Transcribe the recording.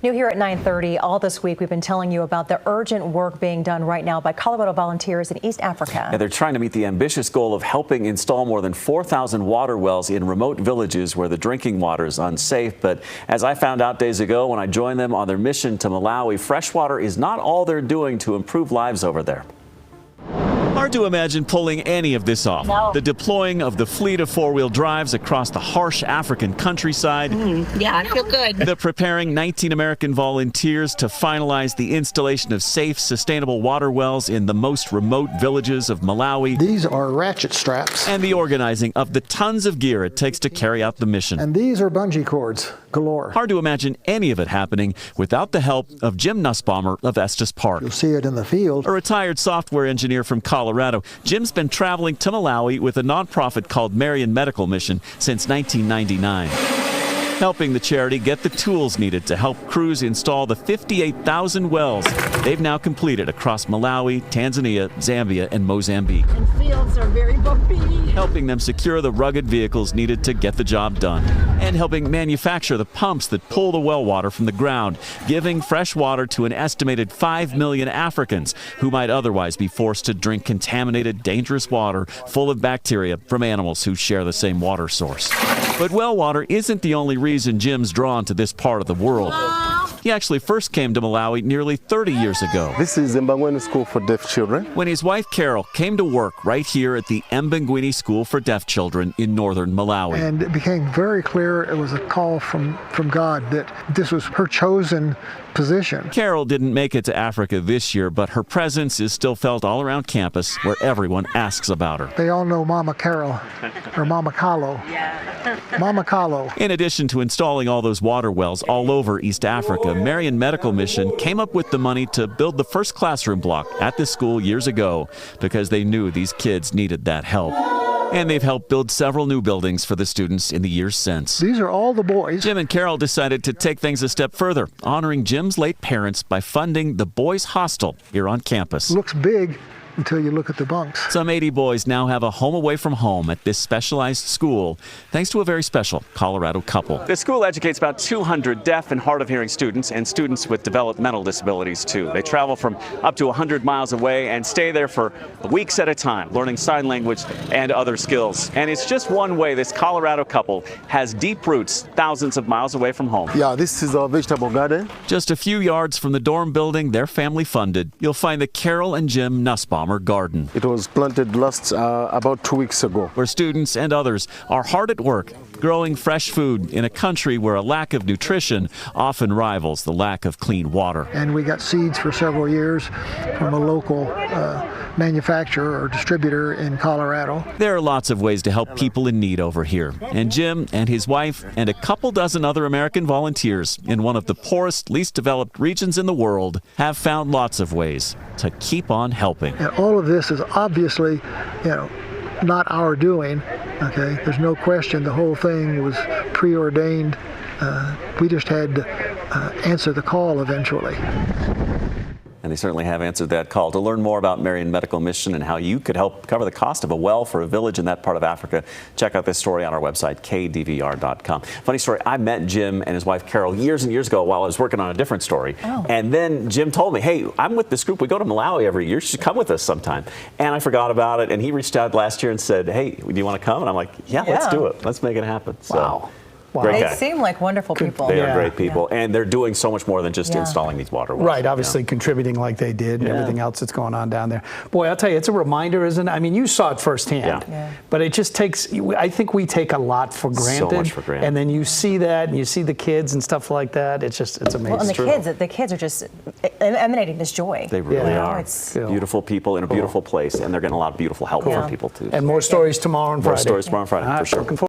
New here at 9:30, all this week we've been telling you about the urgent work being done right now by Colorado volunteers in East Africa. Yeah, they're trying to meet the ambitious goal of helping install more than 4,000 water wells in remote villages where the drinking water is unsafe. But as I found out days ago when I joined them on their mission to Malawi, fresh water is not all they're doing to improve lives over there. Hard to imagine pulling any of this off. No. The deploying of the fleet of four-wheel drives across the harsh African countryside. Yeah, I feel good. The preparing 19 American volunteers to finalize the installation of safe, sustainable water wells in the most remote villages of Malawi. These are ratchet straps. And the organizing of the tons of gear it takes to carry out the mission. And these are bungee cords galore. Hard to imagine any of it happening without the help of Jim Nussbaumer of Estes Park. You'll see it in the field. A retired software engineer from Colorado, Jim's been traveling to Malawi with a nonprofit called Marian Medical Mission since 1999. Helping the charity get the tools needed to help crews install the 58,000 wells they've now completed across Malawi, Tanzania, Zambia, and Mozambique. And fields are very bumpy. Helping them secure the rugged vehicles needed to get the job done. And helping manufacture the pumps that pull the well water from the ground, giving fresh water to an estimated 5 million Africans who might otherwise be forced to drink contaminated, dangerous water full of bacteria from animals who share the same water source. But well water isn't the only reason Jim's drawn to this part of the world. He actually first came to Malawi nearly 30 years ago. This is Mbangweni School for Deaf Children. When his wife Carol came to work right here at the Mbangweni School for Deaf Children in northern Malawi. And it became very clear it was a call from God that this was her chosen position. Carol didn't make it to Africa this year, but her presence is still felt all around campus where everyone asks about her. They all know Mama Carol or Mama Kalo. Mama Kalo. In addition to installing all those water wells all over East Africa, Marian Medical Mission came up with the money to build the first classroom block at this school years ago because they knew these kids needed that help. And they've helped build several new buildings for the students in the years since. These are all the boys. Jim and Carol decided to take things a step further, honoring Jim's late parents by funding the boys' hostel here on campus. Looks big until you look at the bunks. Some 80 boys now have a home away from home at this specialized school, thanks to a very special Colorado couple. The school educates about 200 deaf and hard of hearing students and students with developmental disabilities too. They travel from up to 100 miles away and stay there for weeks at a time, learning sign language and other skills. And it's just one way this Colorado couple has deep roots thousands of miles away from home. Yeah, this is our vegetable garden. Just a few yards from the dorm building their family funded, you'll find the Carol and Jim Nussbaumer Garden. It was planted about 2 weeks ago. Where students and others are hard at work growing fresh food in a country where a lack of nutrition often rivals the lack of clean water. And we got seeds for several years from a local manufacturer or distributor in Colorado. There are lots of ways to help people in need over here. And Jim and his wife and a couple dozen other American volunteers in one of the poorest, least developed regions in the world have found lots of ways to keep on helping. And all of this is obviously, not our doing. Okay, there's no question the whole thing was preordained. We just had to answer the call eventually. And they certainly have answered that call. To learn more about Marian Medical Mission and how you could help cover the cost of a well for a village in that part of Africa, check out this story on our website, kdvr.com. Funny story, I met Jim and his wife Carol years and years ago while I was working on a different story. Oh. And then Jim told me, hey, I'm with this group. We go to Malawi every year. You should come with us sometime. And I forgot about it. And he reached out last year and said, hey, do you want to come? And I'm like, yeah, let's do it. Let's make it happen. Wow. So, great guy. They seem like wonderful people. They are great people, and they're doing so much more than just installing these water wells. Right, obviously contributing like they did and everything else that's going on down there. Boy, I'll tell you, it's a reminder, isn't it? I mean, you saw it firsthand, but it just takes, I think we take a lot for granted. So much for granted. And then you see that, and you see the kids and stuff like that. It's just, it's amazing. Well, and the kids are just emanating this joy. They really are. It's beautiful people in a beautiful place, and they're getting a lot of beautiful help from people, too. And more stories tomorrow and Friday. More stories tomorrow and Friday, for sure.